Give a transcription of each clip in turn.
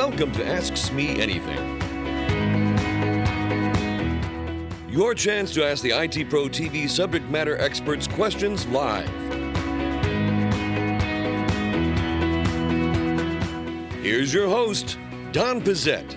Welcome to Ask SME Anything. Your chance to ask the ITProTV subject matter experts questions live. Here's your host, Don Pizzette.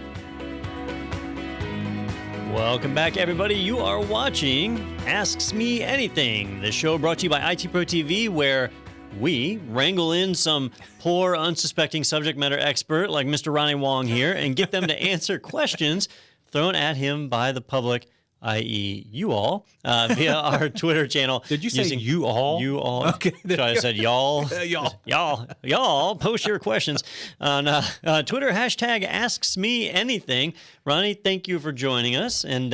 Welcome back, everybody. You are watching Ask SME Anything, the show brought to you by ITProTV, where we wrangle in some poor, unsuspecting subject matter expert like Mr. Ronnie Wong here and get them to answer questions thrown at him by the public, i.e. you all, via our Twitter channel. Did you say you all? You all. Okay. I said y'all. Y'all. Y'all, post your questions on Twitter, hashtag AskSMeAnything. Ronnie, thank you for joining us. And,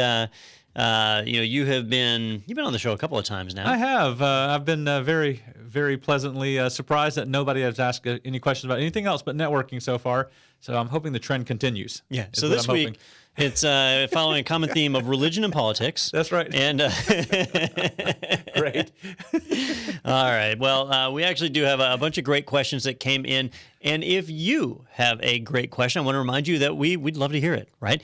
you've been on the show a couple of times now. I have. I've been very, very pleasantly surprised that nobody has asked any questions about anything else but networking so far. So I'm hoping the trend continues. Yeah. So this week, it's following a common theme of religion and politics. That's right. And great. All right. Well, we actually do have a bunch of great questions that came in. And if you have a great question, I want to remind you that we'd love to hear it, right?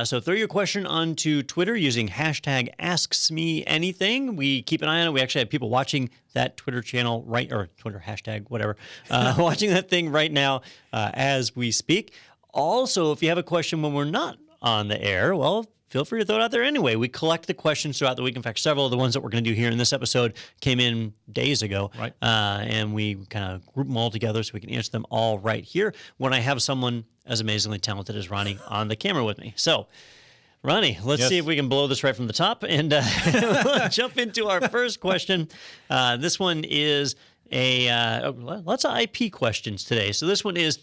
So throw your question onto Twitter using hashtag AskSMeAnything. We keep an eye on it. We actually have people watching that Twitter channel or Twitter hashtag, whatever, watching that thing right now as we speak. Also, if you have a question when we're not on the air, well, feel free to throw it out there anyway. We collect the questions throughout the week. In fact, several of the ones that we're going to do here in this episode came in days ago. Right. And we kind of group them all together so we can answer them all right here when I have someone as amazingly talented as Ronnie on the camera with me. So, Ronnie, let's see if we can blow this right from the top and jump into our first question. This one is lots of IP questions today. So this one is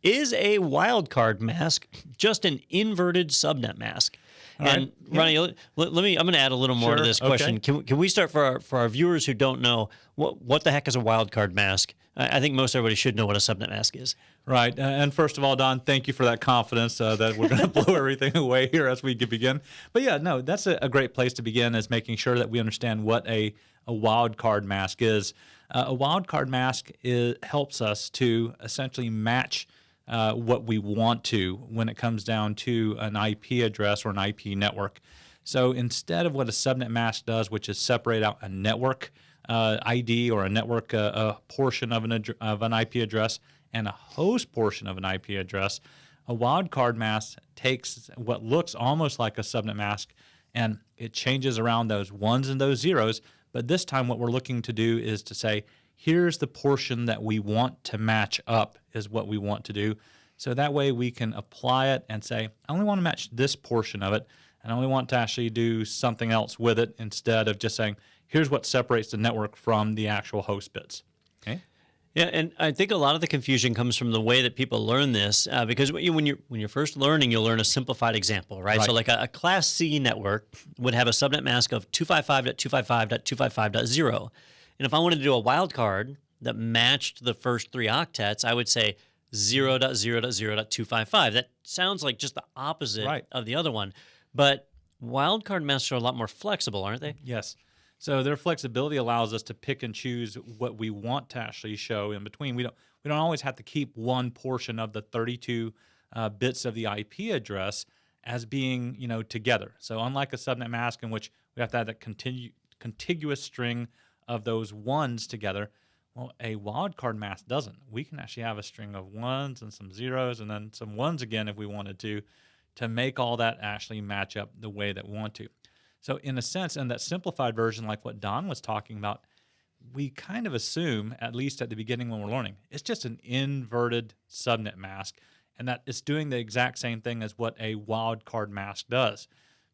a wildcard mask just an inverted subnet mask? And Ronnie, let me. I'm going to add a little more to this question. Okay. Can we start for our viewers who don't know what the heck is a wildcard mask? I think most everybody should know what a subnet mask is. Right. And first of all, Don, thank you for that confidence that we're going to blow everything away here as we begin. But yeah, no, that's a great place to begin, is making sure that we understand what a wildcard mask is. A wildcard mask helps us to essentially match what we want to when it comes down to an IP address or an IP network. So instead of what a subnet mask does, which is separate out a network ID or a network portion of an IP address and a host portion of an IP address, a wildcard mask takes what looks almost like a subnet mask and it changes around those ones and those zeros. But this time what we're looking to do is to say, here's the portion that we want to match up is what we want to do. So that way we can apply it and say, I only want to match this portion of it, and I only want to actually do something else with it instead of just saying, here's what separates the network from the actual host bits. Okay. Yeah, and I think a lot of the confusion comes from the way that people learn this, because when you're first learning, you'll learn a simplified example, right? So like a Class C network would have a subnet mask of 255.255.255.0. And if I wanted to do a wildcard that matched the first three octets, I would say 0.0.0.255. That sounds like just the opposite of the other one. But wildcard masks are a lot more flexible, aren't they? Yes. So their flexibility allows us to pick and choose what we want to actually show in between. We don't always have to keep one portion of the 32 bits of the IP address as being together. So unlike a subnet mask in which we have to have that contiguous string of those ones together, well, a wildcard mask doesn't. We can actually have a string of ones and some zeros and then some ones again if we wanted to make all that actually match up the way that we want to. So in a sense, in that simplified version, like what Don was talking about, we kind of assume, at least at the beginning when we're learning, it's just an inverted subnet mask and that it's doing the exact same thing as what a wildcard mask does.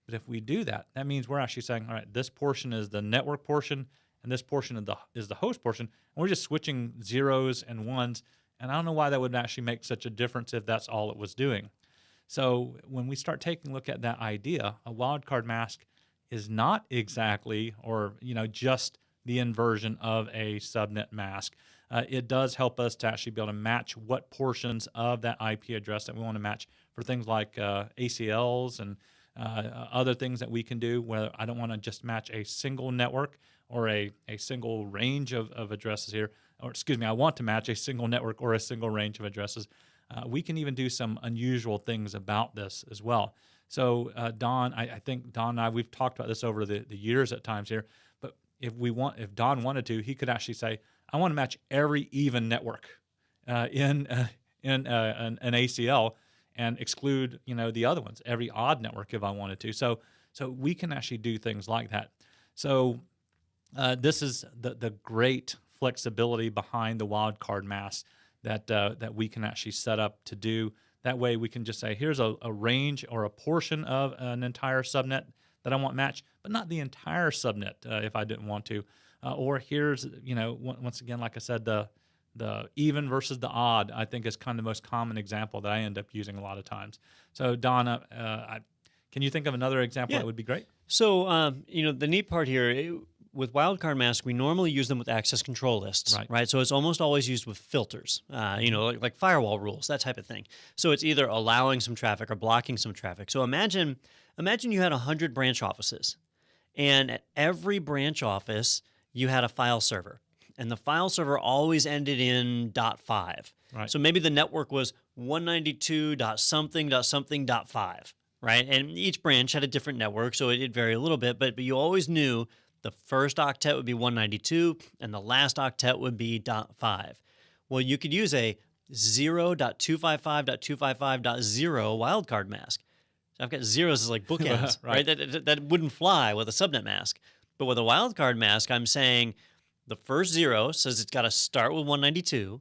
But if we do that, that means we're actually saying, all right, this portion is the network portion, and this portion is the host portion, and we're just switching zeros and ones, and I don't know why that would actually make such a difference if that's all it was doing. So when we start taking a look at that idea, a wildcard mask is not exactly just the inversion of a subnet mask. It does help us to actually be able to match what portions of that IP address that we want to match for things like ACLs and other things that we can do where I don't want to just match a single network or a single range of addresses here. Or excuse me, I want to match a single network or a single range of addresses. we can even do some unusual things about this as well. So Don, I think Don and I, we've talked about this over the years at times here, but if Don wanted to, he could actually say, I want to match every even network in an ACL and exclude, the other ones, every odd network if I wanted to. So we can actually do things like that. So this is the great flexibility behind the wildcard mask that we can actually set up to do. That way we can just say, here's a range or a portion of an entire subnet that I want matched, but not the entire subnet if I didn't want to. Or here's, once again, like I said, the even versus the odd, I think is kind of the most common example that I end up using a lot of times. So Don, can you think of another example that would be great? So, the neat part here, with wildcard masks, we normally use them with access control lists, right? So it's almost always used with filters, like firewall rules, that type of thing. So it's either allowing some traffic or blocking some traffic. So imagine you had 100 branch offices, and at every branch office, you had a file server. And the file server always ended in .5. Right. So maybe the network was 192.something.something.5, right? And each branch had a different network, so it'd vary a little bit, but you always knew the first octet would be 192, and the last octet would be .5. Well, you could use a 0.255.255.0 wildcard mask. So I've got zeros as like bookends, right? That wouldn't fly with a subnet mask. But with a wildcard mask, I'm saying the first 0 says it's got to start with 192,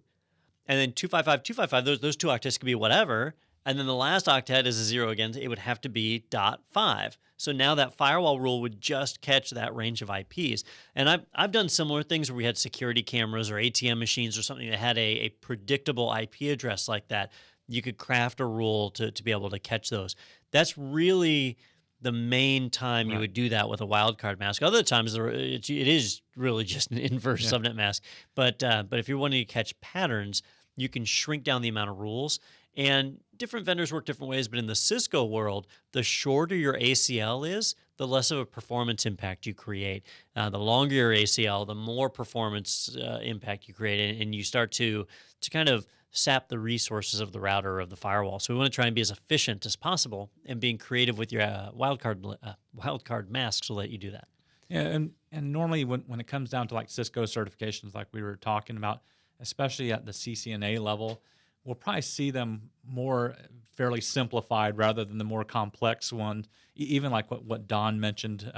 and then 255, those two octets could be whatever, and then the last octet is a 0 again. It would have to be .5. So now that firewall rule would just catch that range of IPs. And I've done similar things where we had security cameras or ATM machines or something that had a predictable IP address like that. You could craft a rule to be able to catch those. That's really the main time you would do that with a wildcard mask. Other times it is really just an inverse subnet mask. But if you're wanting to catch patterns, you can shrink down the amount of rules. And different vendors work different ways, but in the Cisco world, the shorter your ACL is, the less of a performance impact you create. The longer your ACL, the more performance impact you create, and you start to kind of sap the resources of the router or of the firewall. So we want to try and be as efficient as possible, and being creative with your wildcard masks will let you do that. Yeah, and normally when it comes down to like Cisco certifications, like we were talking about, especially at the CCNA level, we'll probably see them more fairly simplified rather than the more complex ones, even like what Don mentioned,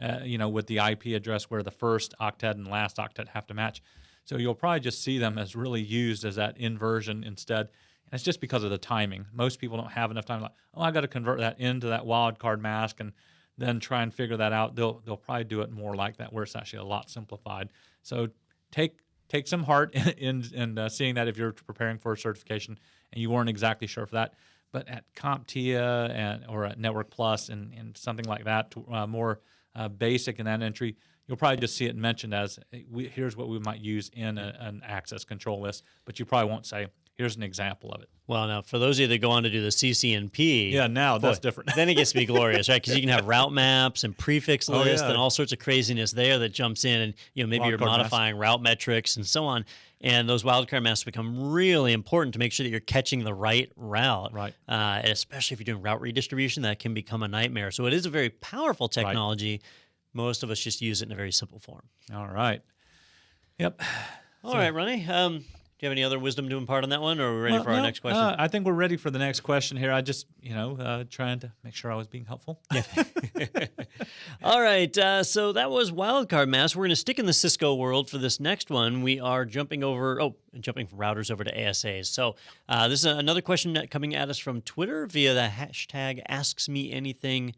with the IP address where the first octet and last octet have to match. So you'll probably just see them as really used as that inversion instead. And it's just because of the timing. Most people don't have enough time, like, I got to convert that into that wildcard mask and then try and figure that out. They'll probably do it more like that, where it's actually a lot simplified. So take some heart in seeing that if you're preparing for a certification and you weren't exactly sure for that. But at CompTIA or at Network Plus and something like that, more basic in that entry, you'll probably just see it mentioned as, here's what we might use in an access control list, but you probably won't say, here's an example of it. Well, now, for those of you that go on to do the CCNP... Yeah, now that's different. Then it gets to be glorious, right? Because you can have route maps and prefix lists and all sorts of craziness there that jumps in, and maybe you're modifying route metrics and so on. And those wildcard masks become really important to make sure that you're catching the right route. Right. Especially if you're doing route redistribution, that can become a nightmare. So it is a very powerful technology. Right. Most of us just use it in a very simple form. All right. Yep. All right, Ronnie. Do you have any other wisdom to impart on that one, or are we ready for our next question? I think we're ready for the next question here. I just, trying to make sure I was being helpful. Yeah. All right. So that was wildcard masks. We're going to stick in the Cisco world for this next one. We are jumping from routers over to ASAs. So this is another question coming at us from Twitter via the hashtag Ask SME Anything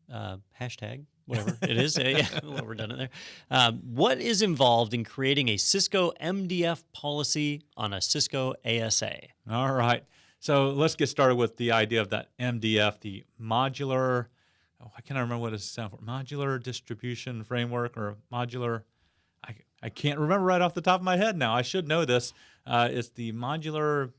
hashtag. Whatever it is, we're done it there. What is involved in creating a Cisco MDF policy on a Cisco ASA? All right. So let's get started with the idea of that MDF, the modular, I cannot remember what it stands for, modular distribution framework or modular, I can't remember right off the top of my head now. I should know this. It's the modular,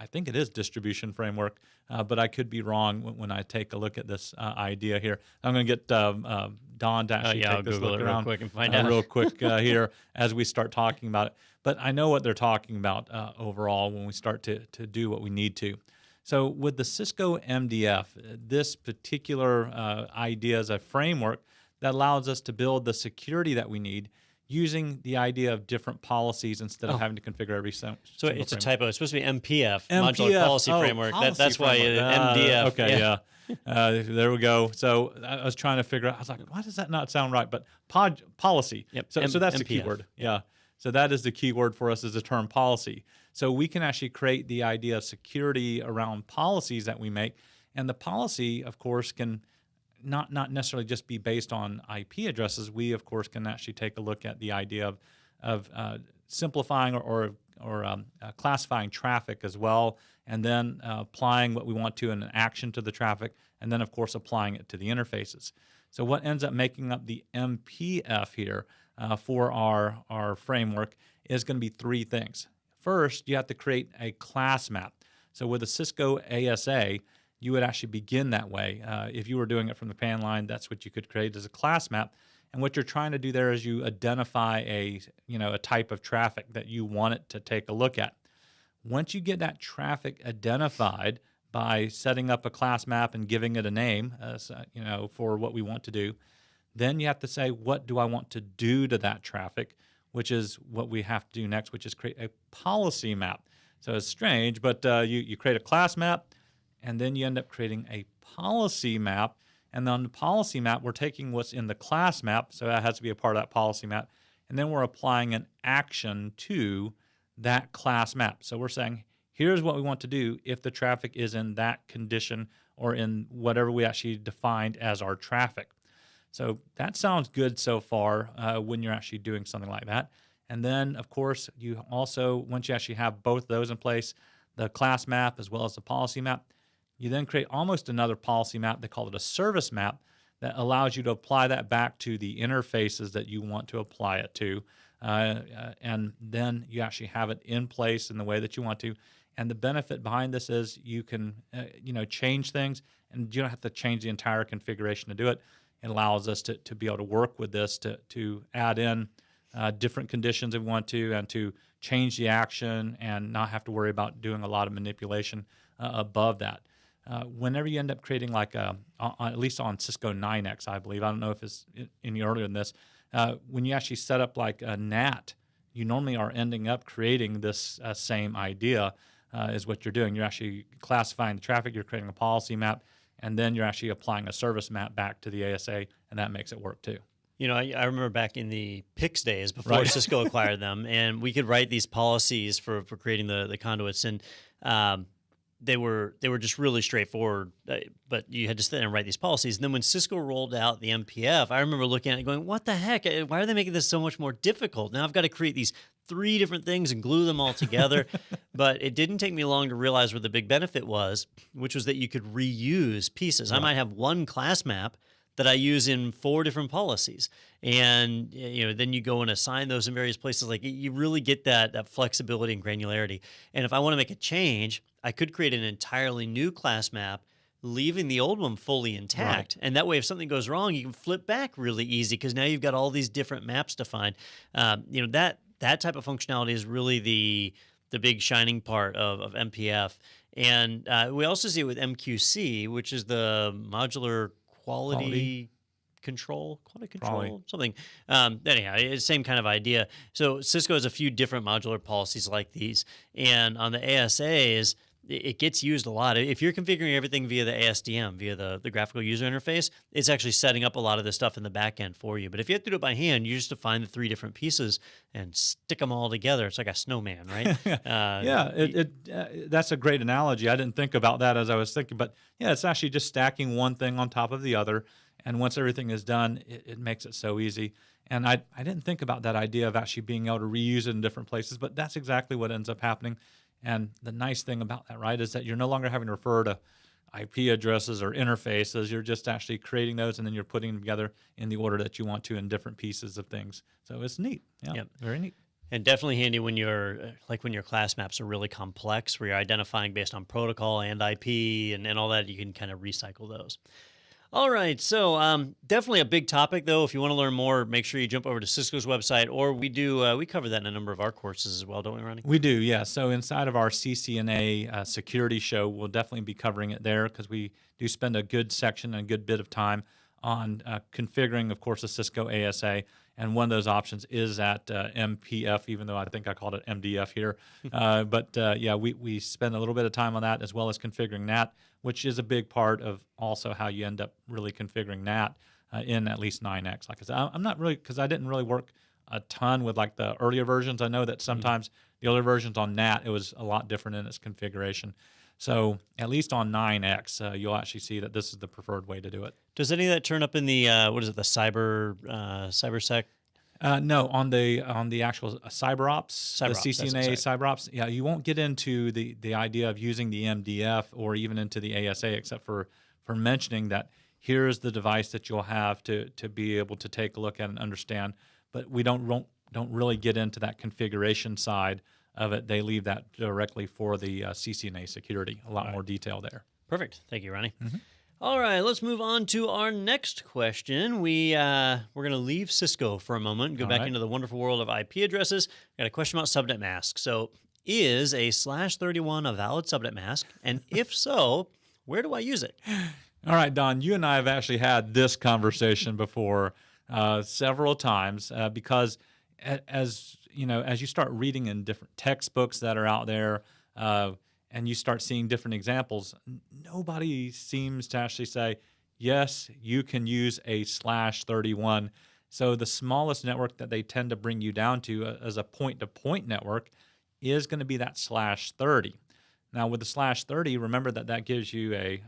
I think it is distribution framework, but I could be wrong when I take a look at this idea here. I'm going to get Don to actually take this look around real quick and find out real quick here as we start talking about it. But I know what they're talking about overall when we start to do what we need to. So with the Cisco MDF, this particular idea is a framework that allows us to build the security that we need using the idea of different policies instead of having to configure every single So it's framework. a typo. It's supposed to be MPF, Modular Policy Framework. Policy That's why MDF. Okay, yeah. There we go. So I was trying to figure out, I was like, why does that not sound right? But policy. Yep. So that's the MPF. keyword. Yeah. So that is the keyword for us, is the term policy. So we can actually create the idea of security around policies that we make. And the policy, of course, can not necessarily just be based on IP addresses. We, of course, can actually take a look at the idea of simplifying or classifying traffic as well, and then applying what we want to in an action to the traffic, and then, of course, applying it to the interfaces. So what ends up making up the MPF here for our framework is going to be three things. First, you have to create a class map. So with a Cisco ASA, you would actually begin that way. If you were doing it from the command line, that's what you could create as a class map. And what you're trying to do there is you identify a type of traffic that you want it to take a look at. Once you get that traffic identified by setting up a class map and giving it a name, for what we want to do, then you have to say, what do I want to do to that traffic, which is what we have to do next, which is create a policy map. So it's strange, but you create a class map, and then you end up creating a policy map. And on the policy map, we're taking what's in the class map, so that has to be a part of that policy map, and then we're applying an action to that class map. So we're saying, here's what we want to do if the traffic is in that condition or in whatever we actually defined as our traffic. So that sounds good so far when you're actually doing something like that. And then, of course, you also, once you actually have both those in place, the class map as well as the policy map, you then create almost another policy map. They call it a service map that allows you to apply that back to the interfaces that you want to apply it to. And then you actually have it in place in the way that you want to. And the benefit behind this is you can change things, and you don't have to change the entire configuration to do it. It allows us to be able to work with this to add in different conditions if we want to, and to change the action and not have to worry about doing a lot of manipulation above that. Whenever you end up creating at least on Cisco 9X, I believe, I don't know if it's any earlier than this, when you actually set up like a NAT, you normally are ending up creating this same idea is what you're doing. You're actually classifying the traffic, you're creating a policy map, and then you're actually applying a service map back to the ASA, and that makes it work too. I remember back in the PIX days before Cisco acquired them, and we could write these policies for creating the conduits, and they were just really straightforward, but you had to sit there and write these policies. And then when Cisco rolled out the MPF, I remember looking at it going, what the heck? Why are they making this so much more difficult? Now I've got to create these 3 different things and glue them all together. But it didn't take me long to realize what the big benefit was, which was that you could reuse pieces. Right. I might have one class map that I use in 4 different policies. And then you go and assign those in various places. Like, you really get that flexibility and granularity. And if I want to make a change, I could create an entirely new class map, leaving the old one fully intact. Right. And that way, if something goes wrong, you can flip back really easy, because now you've got all these different maps defined. That type of functionality is really the big shining part of MPF. And we also see it with MQC, which is the modular quality control, something. Anyhow, it's the same kind of idea. So Cisco has a few different modular policies like these. And on the ASAs, it gets used a lot. If you're configuring everything via the ASDM, via the graphical user interface, it's actually setting up a lot of this stuff in the back end for you. But if you have to do it by hand, you just define the 3 different pieces and stick them all together. It's like a snowman, right? That's a great analogy. I didn't think about that as I was thinking, but yeah, it's actually just stacking one thing on top of the other. And once everything is done, it makes it so easy. And I didn't think about that idea of actually being able to reuse it in different places, but that's exactly what ends up happening. And the nice thing about that, right, is that you're no longer having to refer to IP addresses or interfaces. You're just actually creating those, and then you're putting them together in the order that you want to in different pieces of things. So it's neat. Yeah, Very neat. And definitely handy when when your class maps are really complex, where you're identifying based on protocol and IP and all that. You can kind of recycle those. All right, so definitely a big topic, though. If you want to learn more, make sure you jump over to Cisco's website, or we cover that in a number of our courses as well, don't we, Ronnie? We do, yeah. So inside of our CCNA security show, we'll definitely be covering it there because we do spend a good section and a good bit of time on configuring, of course, a Cisco ASA. And one of those options is at MPF, even though I think I called it MDF here. Yeah, we spend a little bit of time on that as well as configuring NAT, which is a big part of also how you end up really configuring NAT in at least 9X. Like I said, I'm not really, because I didn't really work a ton with like the earlier versions. I know that sometimes the other versions on NAT, it was a lot different in its configuration. So at least on 9X, you'll actually see that this is the preferred way to do it. Does any of that turn up in the what is it, the cybersec? No, on the actual CyberOps, the CCNA CyberOps, yeah, you won't get into the idea of using the MDF or even into the ASA, except for mentioning that here's the device that you'll have to be able to take a look at and understand. But we don't really get into that configuration side of it. They leave that directly for the CCNA security. A lot more detail there. Perfect. Thank you, Ronnie. All right, let's move on to our next question. We're going to leave Cisco for a moment and go back into the wonderful world of IP addresses. Got a question about subnet mask. So, is a /31 a valid subnet mask? And if so, where do I use it? All right, Don, you and I have actually had this conversation before several times because as you start reading in different textbooks that are out there, and you start seeing different examples, nobody seems to actually say, yes, you can use a /31. So the smallest network that they tend to bring you down to as a point-to-point network is going to be that /30. Now with the /30, remember that gives you a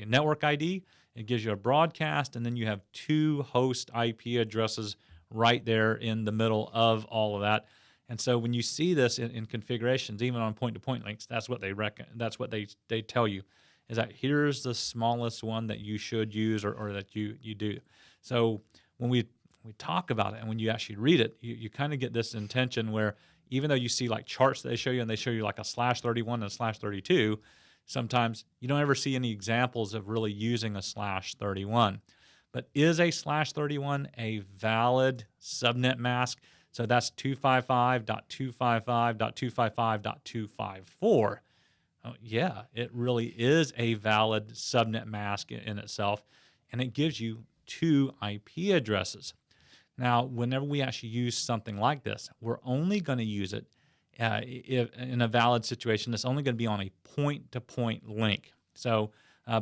network ID, it gives you a broadcast, and then you have 2 host IP addresses right there in the middle of all of that. And so when you see this in configurations, even on point-to-point links, that's what they tell you, is that here's the smallest one that you should use or that you do. So when we talk about it and when you actually read it, you kind of get this intention where even though you see like charts that they show you and they show you like a /31 and a /32, sometimes you don't ever see any examples of really using a /31. But is a /31 a valid subnet mask? So that's 255.255.255.254. Oh, yeah, it really is a valid subnet mask in itself, and it gives you 2 IP addresses. Now, whenever we actually use something like this, we're only going to use it if, in a valid situation. It's only going to be on a point-to-point link. So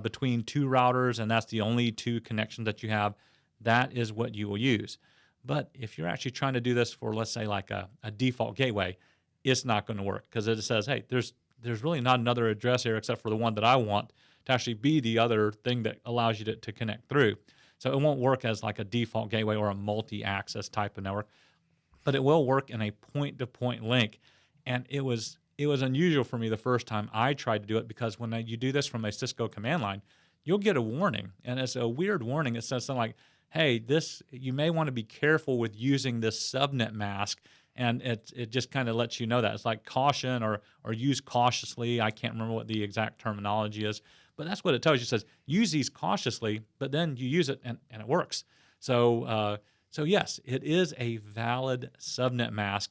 between 2 routers, and that's the only 2 connections that you have, that is what you will use. But if you're actually trying to do this for, let's say, like a default gateway, it's not going to work because it says, hey, there's really not another address here except for the one that I want to actually be the other thing that allows you to connect through. So it won't work as like a default gateway or a multi-access type of network, but it will work in a point-to-point link. And it was unusual for me the first time I tried to do it because when you do this from a Cisco command line, you'll get a warning. And it's a weird warning. It says something like, hey, you may want to be careful with using this subnet mask, and it just kind of lets you know that. It's like caution or use cautiously. I can't remember what the exact terminology is, but that's what it tells you. It says use these cautiously, but then you use it and it works. So yes, it is a valid subnet mask,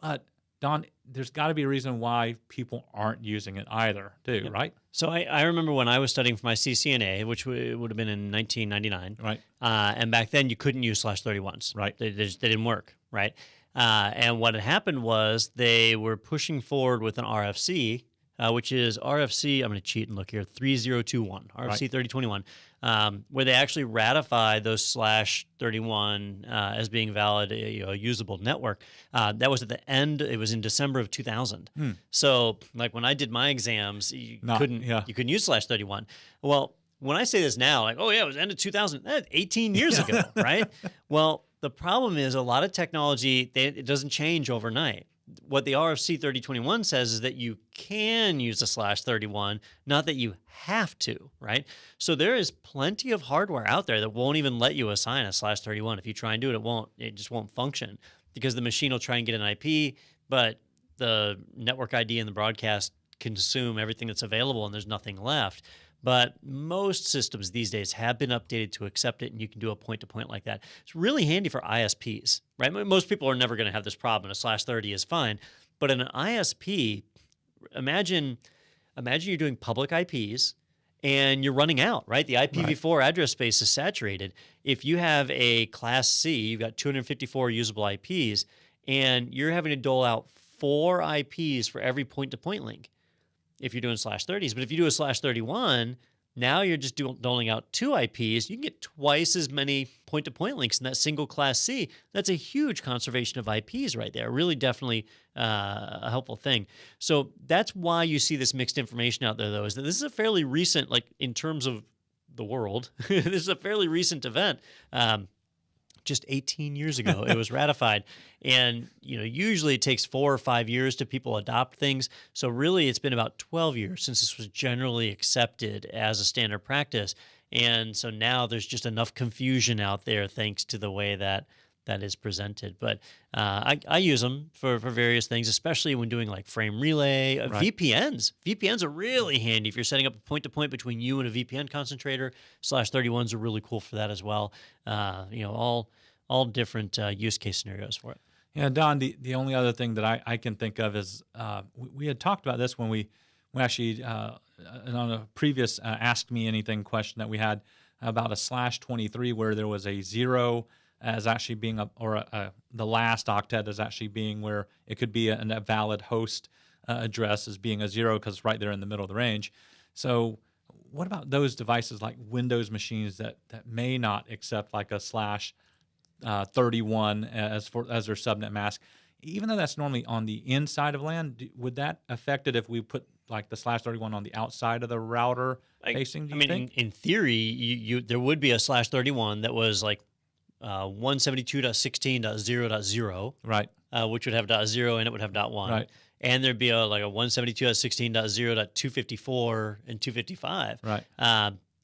but Don, there's got to be a reason why people aren't using it either, too, right? So I remember when I was studying for my CCNA, which would have been in 1999, right? And back then you couldn't use /31s, right? They didn't work, right? And what had happened was they were pushing forward with an RFC, which is RFC. I'm going to cheat and look here. 3021, RFC 3021, where they actually ratified those /31 as being valid, a usable network. That was at the end. It was in December of 2000. So, like when I did my exams, you couldn't use /31. Well, when I say this now, like, oh yeah, it was end of 2000. That's 18 years ago, right? Well, the problem is a lot of technology, it doesn't change overnight. What the RFC 3021 says is that you can use a /31, not that you have to, right? So there is plenty of hardware out there that won't even let you assign a /31. If you try and do it, it just won't function. because the machine will try and get an IP, but the network ID and the broadcast consume everything that's available and there's nothing left. But most systems these days have been updated to accept it, and you can do a point-to-point like that. It's really handy for ISPs, right? Most people are never going to have this problem. A /30 is fine. But in an ISP, imagine you're doing public IPs, and you're running out, right? The IPv4 address space is saturated. If you have a Class C, you've got 254 usable IPs, and you're having to dole out 4 IPs for every point-to-point link if you're doing /30s. But if you do a /31, now you're just doling out 2 IPs. You can get twice as many point-to-point links in that single Class C. That's a huge conservation of IPs right there. Really definitely a helpful thing. So that's why you see this mixed information out there, though, is that this is a fairly recent, like in terms of the world, this is a fairly recent event. Just 18 years ago, it was ratified. And, usually it takes 4 or 5 years to people adopt things. So really, it's been about 12 years since this was generally accepted as a standard practice. And so now there's just enough confusion out there thanks to the way that is presented. But I use them for various things, especially when doing like frame relay, VPNs. VPNs are really handy if you're setting up a point-to-point between you and a VPN concentrator. /31s are really cool for that as well. All different use case scenarios for it. Yeah, Don, the only other thing that I can think of is we had talked about this when we actually, on a previous Ask Me Anything question that we had about a /23 where there was a 0 as actually being the last octet as actually being where it could be a valid host address as being a 0 because it's right there in the middle of the range. So what about those devices like Windows machines that may not accept like a /31 as their subnet mask? Even though that's normally on the inside of LAN, would that affect it if we put like the /31 on the outside of the router facing? Do you think? In theory, there would be a /31 that was like 172.16.0.0, right? Which would have .0 and it would have .1, right? And there'd be a 172.16.0.254 and 255, right?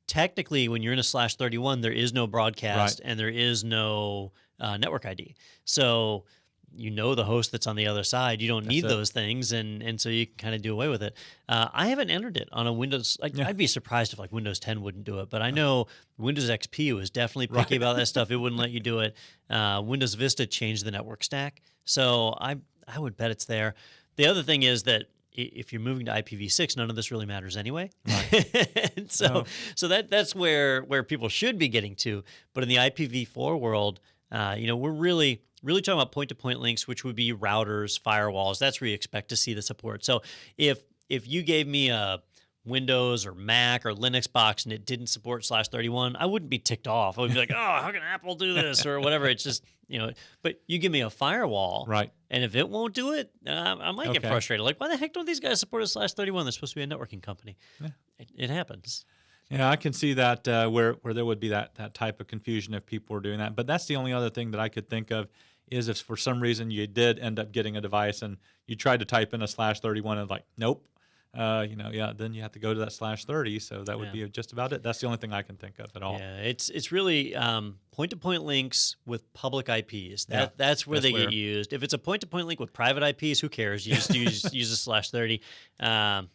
Technically, when you're in a /31, there is no broadcast and there is no network ID. So the host that's on the other side. You don't need those things, and so you can kind of do away with it. I haven't entered it on a Windows. I'd be surprised if like Windows 10 wouldn't do it, but I know Windows XP was definitely picky about that stuff. It wouldn't let you do it. Windows Vista changed the network stack, so I would bet it's there. The other thing is that if you're moving to IPv6, none of this really matters anyway. Right. And so that's where people should be getting to. But in the IPv4 world, we're really talking about point-to-point links, which would be routers, firewalls. That's where you expect to see the support. So if you gave me a Windows or Mac or Linux box and it didn't support /31, I wouldn't be ticked off. I would be like, oh, how can Apple do this or whatever? It's just, but you give me a firewall, right? And if it won't do it, I might get frustrated. Like, why the heck don't these guys support a /31? They're supposed to be a networking company. Yeah. It happens. Yeah, I can see that where there would be that type of confusion if people were doing that. But that's the only other thing that I could think of is if for some reason you did end up getting a device and you tried to type in a /31 and like, nope, then you have to go to that /30. So that would be just about it. That's the only thing I can think of at all. Yeah, it's really point-to-point links with public IPs. That's where they get used. If it's a point-to-point link with private IPs, who cares? You just use a /30.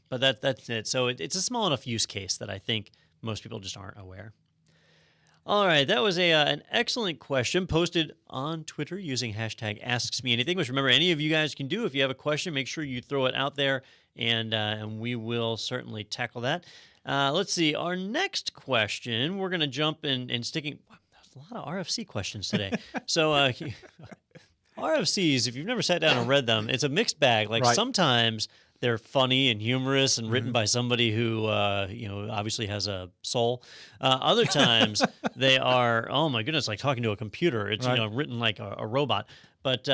But that's it. So it's a small enough use case that I think most people just aren't aware. All right, that was an excellent question posted on Twitter using hashtag #AskSMeAnything, which remember any of you guys can do. If you have a question, make sure you throw it out there, and we will certainly tackle that. Let's see, our next question, we're going to jump in and sticking. Wow, there's a lot of RFC questions today. So RFCs, if you've never sat down and read them, it's a mixed bag. Like sometimes they're funny and humorous and written by somebody who, obviously has a soul. Other times they are, oh my goodness, like talking to a computer. It's written like a robot. But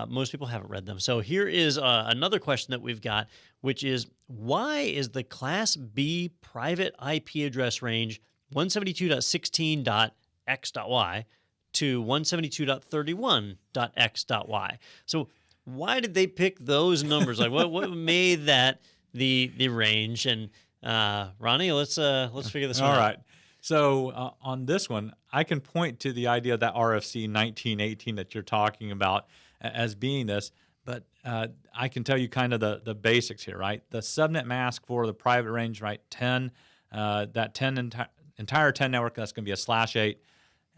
most people haven't read them. So here is another question that we've got, which is why is the Class B private IP address range 172.16.x.y to 172.31.x.y? So why did they pick those numbers? Like, what made that the range? And Ronnie, let's figure this one out. All right. So on this one, I can point to the idea of that RFC 1918 that you're talking about as being this, but I can tell you kind of the basics here, right? The subnet mask for the private range, right? 10, that 10 entire 10 network, that's going to be a /8.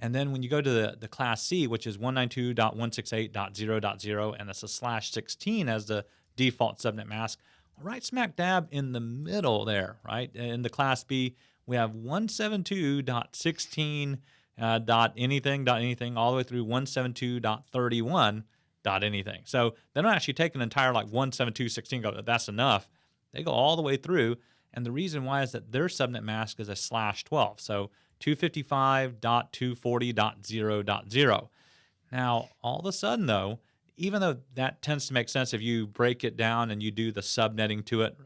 And then when you go to the class C, which is 192.168.0.0, and it's a /16 as the default subnet mask, right smack dab in the middle there, right? In the class B, we have 172.16 .anything all the way through 172.31 .anything. So they don't actually take an entire like 172.16 go, that's enough. They go all the way through. And the reason why is that their subnet mask is a /12. So 255.240.0.0. Now, all of a sudden, though, even though that tends to make sense if you break it down and you do the subnetting to it,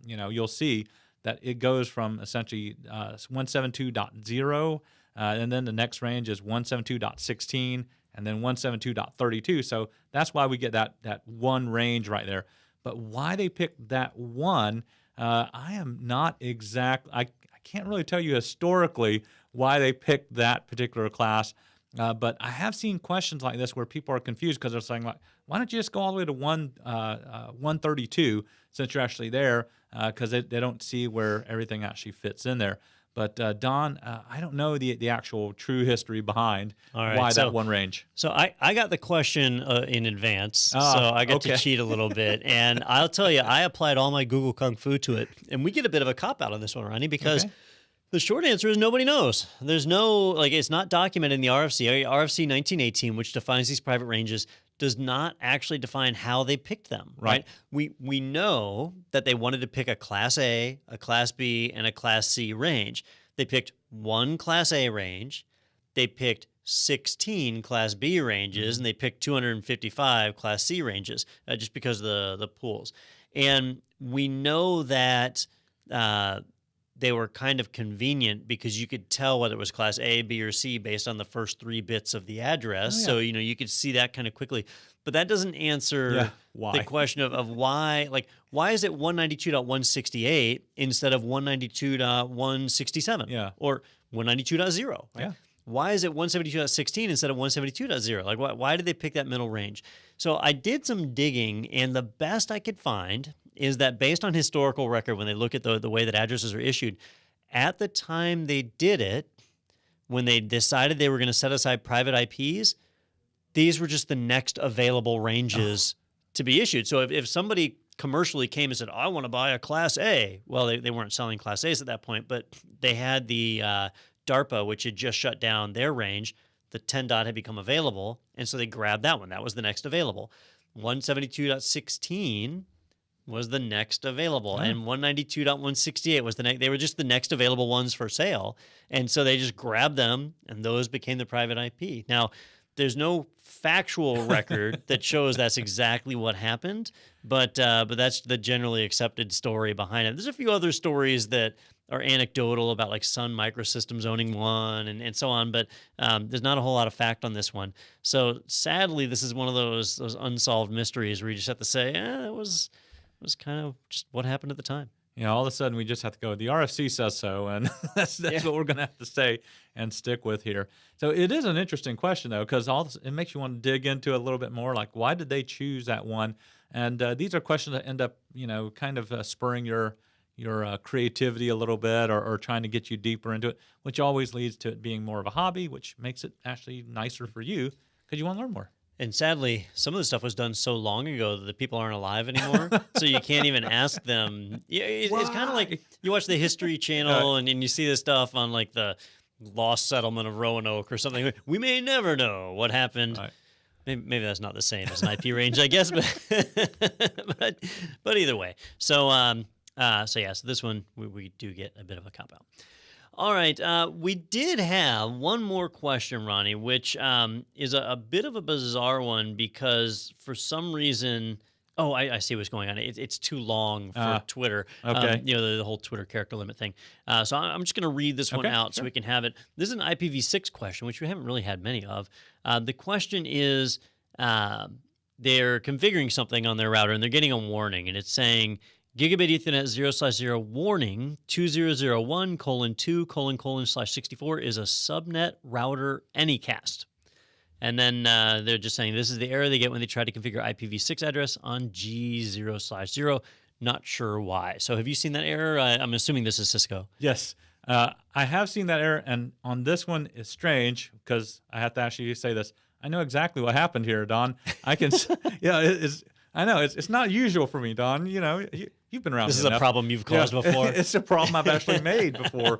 you'll see that it goes from essentially 172.0, and then the next range is 172.16, and then 172.32. So that's why we get that one range right there. But why they picked that one, I am not exact. I can't really tell you historically why they picked that particular class. But I have seen questions like this where people are confused because they're saying, like, why don't you just go all the way to 132 since you're actually there? Because they don't see where everything actually fits in there. But Don, I don't know the actual true history behind why that one range. So I got the question in advance, so I got to cheat a little bit. And I'll tell you, I applied all my Google Kung Fu to it. And we get a bit of a cop-out on this one, Ronnie, because the short answer is nobody knows. There's no, it's not documented in the RFC. RFC 1918, which defines these private ranges, does not actually define how they picked them, right? We know that they wanted to pick a Class A, a Class B, and a Class C range. They picked one Class A range. They picked 16 Class B ranges, and they picked 255 Class C ranges just because of the pools. And we know that they were kind of convenient because you could tell whether it was Class A, B, or C based on the first 3 bits of the address. So, you could see that kind of quickly. But that doesn't answer the question of why, why is it 192.168 instead of 192.167? Or 192.0, right? Why is it 172.16 instead of 172.0? Why did they pick that middle range? So I did some digging, and the best I could find is that based on historical record, when they look at the way that addresses are issued, at the time they did it, when they decided they were going to set aside private IPs, these were just the next available ranges to be issued. So if somebody commercially came and said, I want to buy a Class A, well, they weren't selling Class A's at that point, but they had the DARPA, which had just shut down their range. The 10 dot had become available, and so they grabbed that one. That was the next available. 172.16 was the next available, and 192.168 was the next. They were just the next available ones for sale, and so they just grabbed them, and those became the private IP. Now, there's no factual record that shows that's exactly what happened, but that's the generally accepted story behind it. There's a few other stories that are anecdotal about like Sun Microsystems owning one and so on, but there's not a whole lot of fact on this one. So sadly, this is one of those unsolved mysteries where you just have to say, it was kind of just what happened at the time. All of a sudden we just have to go, the RFC says so, and that's what we're going to have to say and stick with here. So it is an interesting question, though, because it makes you want to dig into it a little bit more, like why did they choose that one? And these are questions that end up, kind of spurring your creativity a little bit or trying to get you deeper into it, which always leads to it being more of a hobby, which makes it actually nicer for you because you want to learn more. And sadly, some of the stuff was done so long ago that the people aren't alive anymore, so you can't even ask them. It's kind of like you watch the History Channel and you see this stuff on like the lost settlement of Roanoke or something. We may never know what happened. Right. Maybe that's not the same as an IP range, I guess, but either way. So this one we do get a bit of a cop-out. All right, we did have one more question, Ronnie, which is a bit of a bizarre one because for some reason, I see what's going on. It's too long for Twitter. Okay. The whole Twitter character limit thing. So I'm just going to read this one out so we can have it. This is an IPv6 question, which we haven't really had many of. The question is, they're configuring something on their router and they're getting a warning, and it's saying, Gigabit Ethernet 0/0 warning 2001:2:/64 is a Subnet Router Anycast. And then they're just saying this is the error they get when they try to configure IPv6 address on G0/0. Not sure why. So have you seen that error? I'm assuming this is Cisco. Yes, I have seen that error, and on this one, it's strange because I have to actually say this. I know exactly what happened here, Don. I can, I know it's not usual for me, Don. You know, you've been around. This is enough. a problem you've caused before. It's a problem I've actually made before.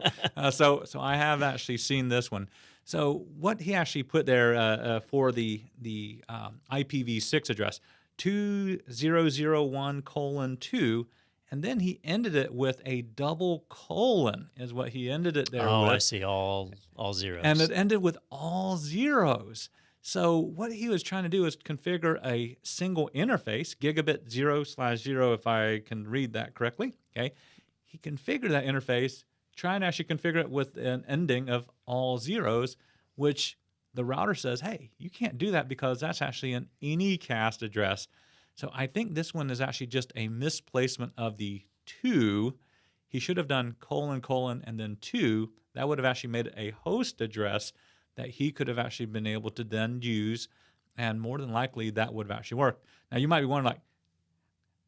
So I have actually seen this one. So what he actually put there for the IPv6 address, 2001:2, and then he ended it with a double colon is what he ended it there with. Oh, I see, all zeros. And it ended with all zeros. So what he was trying to do is configure a single interface, gigabit 0/0, if I can read that correctly. Okay, he configured that interface, trying to actually configure it with an ending of all zeros, which the router says, hey, you can't do that because that's actually an Anycast address. So I think this one is actually just a misplacement of the 2. He should have done : and then 2. That would have actually made it a host address that he could have actually been able to then use, and more than likely that would have actually worked. Now you might be wondering, like,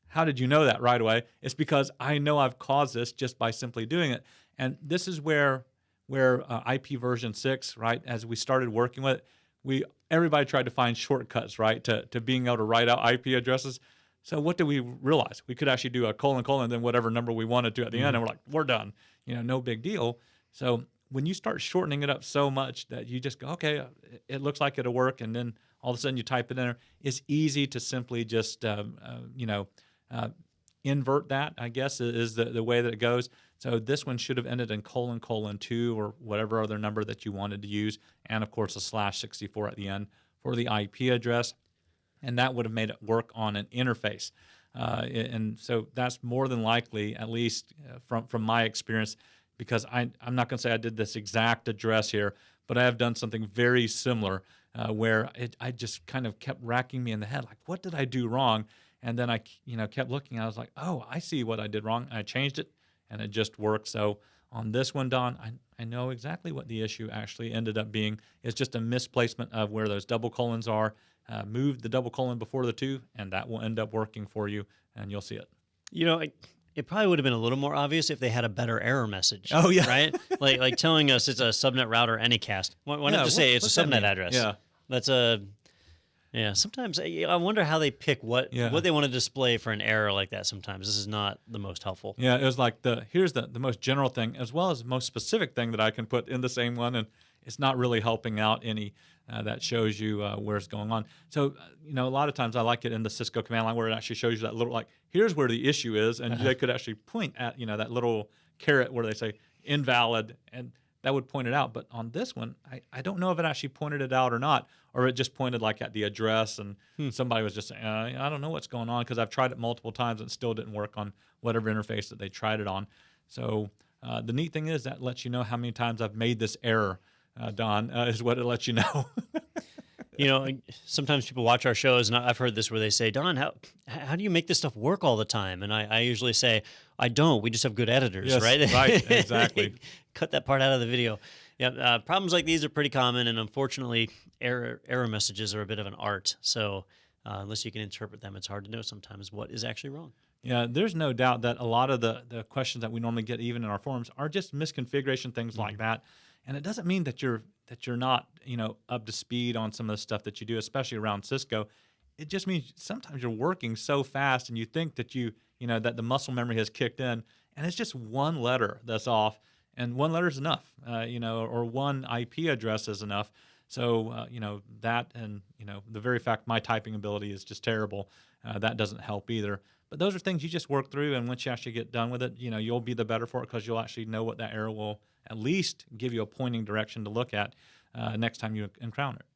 how did you know that right away? It's because I know I've caused this just by simply doing it. And this is where IP version 6, right, as we started working with it, everybody tried to find shortcuts, right, to being able to write out IP addresses. So what did we realize? We could actually do a : and then whatever number we wanted to at the end, and we're like, we're done. You know, no big deal. So when you start shortening it up so much that you just go, okay, it looks like it'll work, and then all of a sudden you type it in there, it's easy to simply just, invert that, I guess, is the way that it goes. So this one should have ended in : 2 or whatever other number that you wanted to use, and of course a /64 at the end for the IP address, and that would have made it work on an interface. And so that's more than likely, at least from my experience, because I'm not going to say I did this exact address here, but I have done something very similar where I just kind of kept racking me in the head, like, what did I do wrong? And then I kept looking. I was like, oh, I see what I did wrong. I changed it, and it just worked. So on this one, Don, I know exactly what the issue actually ended up being. It's just a misplacement of where those double colons are. Move the double colon before the 2, and that will end up working for you, and you'll see it. You know, it probably would have been a little more obvious if they had a better error message. Oh, yeah. Right? like telling us it's a Subnet Router Anycast. Why not just say it's a Subnet address? Yeah. That's a... Yeah, sometimes I wonder how they pick what they want to display for an error like that sometimes. This is not the most helpful. Yeah, it was like here's the most general thing as well as the most specific thing that I can put in the same one, and it's not really helping out any that shows you where it's going on. So, a lot of times I like it in the Cisco command line where it actually shows you that little, like, here's where the issue is, and they could actually point at, that little caret where they say invalid, and that would point it out. But on this one, I don't know if it actually pointed it out or not, or it just pointed like at the address, and somebody was just saying, I don't know what's going on because I've tried it multiple times and it still didn't work on whatever interface that they tried it on. So the neat thing is that lets you know how many times I've made this error, Don, is what it lets you know. Sometimes people watch our shows, and I've heard this where they say, Don, how do you make this stuff work all the time? And I usually say, I don't. We just have good editors, yes, right? Right, exactly. Cut that part out of the video. Yeah, problems like these are pretty common, and unfortunately, error messages are a bit of an art. So unless you can interpret them, it's hard to know sometimes what is actually wrong. Yeah, there's no doubt that a lot of the questions that we normally get even in our forums are just misconfiguration, things like that. And it doesn't mean that you're not, up to speed on some of the stuff that you do, especially around Cisco. It just means sometimes you're working so fast and you think that that the muscle memory has kicked in, and it's just one letter that's off, and one letter is enough, or one IP address is enough. So, that, and, the very fact my typing ability is just terrible, that doesn't help either. But those are things you just work through, and once you actually get done with it, you'll be the better for it because you'll actually know what that error will at least give you a pointing direction to look at next time you encounter it.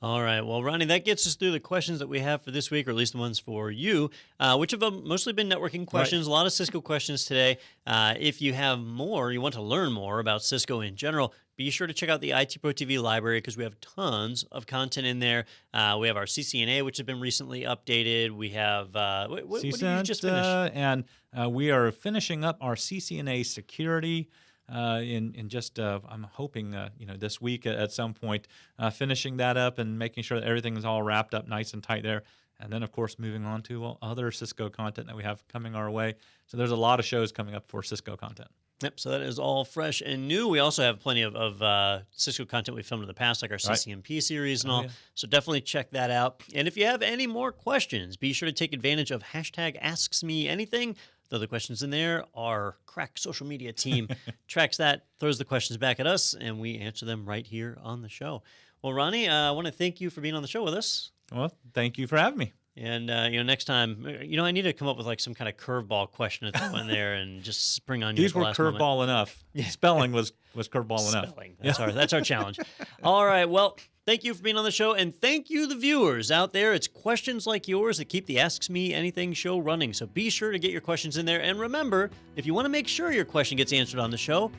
All right. Well, Ronnie, that gets us through the questions that we have for this week, or at least the ones for you, which have mostly been networking questions, right. A lot of Cisco questions today. If you have more, you want to learn more about Cisco in general, be sure to check out the ITProTV library because we have tons of content in there. We have our CCNA, which has been recently updated. We have what did you just finish? And we are finishing up our CCNA security. In just I'm hoping this week at some point, finishing that up and making sure that everything is all wrapped up nice and tight there. And then, of course, moving on to other Cisco content that we have coming our way. So there's a lot of shows coming up for Cisco content. Yep, so that is all fresh and new. We also have plenty of Cisco content we filmed in the past, like our CCMP series and all. Yeah. So definitely check that out. And if you have any more questions, be sure to take advantage of hashtag Ask SME Anything. The other questions in there, our crack social media team tracks that, throws the questions back at us, and we answer them right here on the show. Well, Ronnie, I want to thank you for being on the show with us. Well, thank you for having me. And, next time, I need to come up with like some kind of curveball question to throw in there and just spring on you. These were curveball enough. Yeah. Spelling was curveball enough. Spelling. That's our challenge. All right. Well, thank you for being on the show. And thank you, the viewers out there. It's questions like yours that keep the Ask Me Anything show running. So be sure to get your questions in there. And remember, if you want to make sure your question gets answered on the show,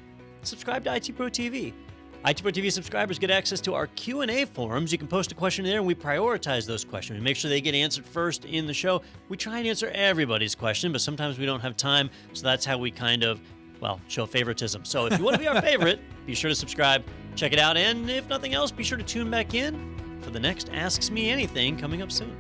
subscribe to ITProTV. ITProTV subscribers get access to our Q&A forums. You can post a question there, and we prioritize those questions. We make sure they get answered first in the show. We try and answer everybody's question, but sometimes we don't have time, so that's how we kind of, show favoritism. So if you want to be our favorite, be sure to subscribe, check it out, and if nothing else, be sure to tune back in for the next Asks Me Anything coming up soon.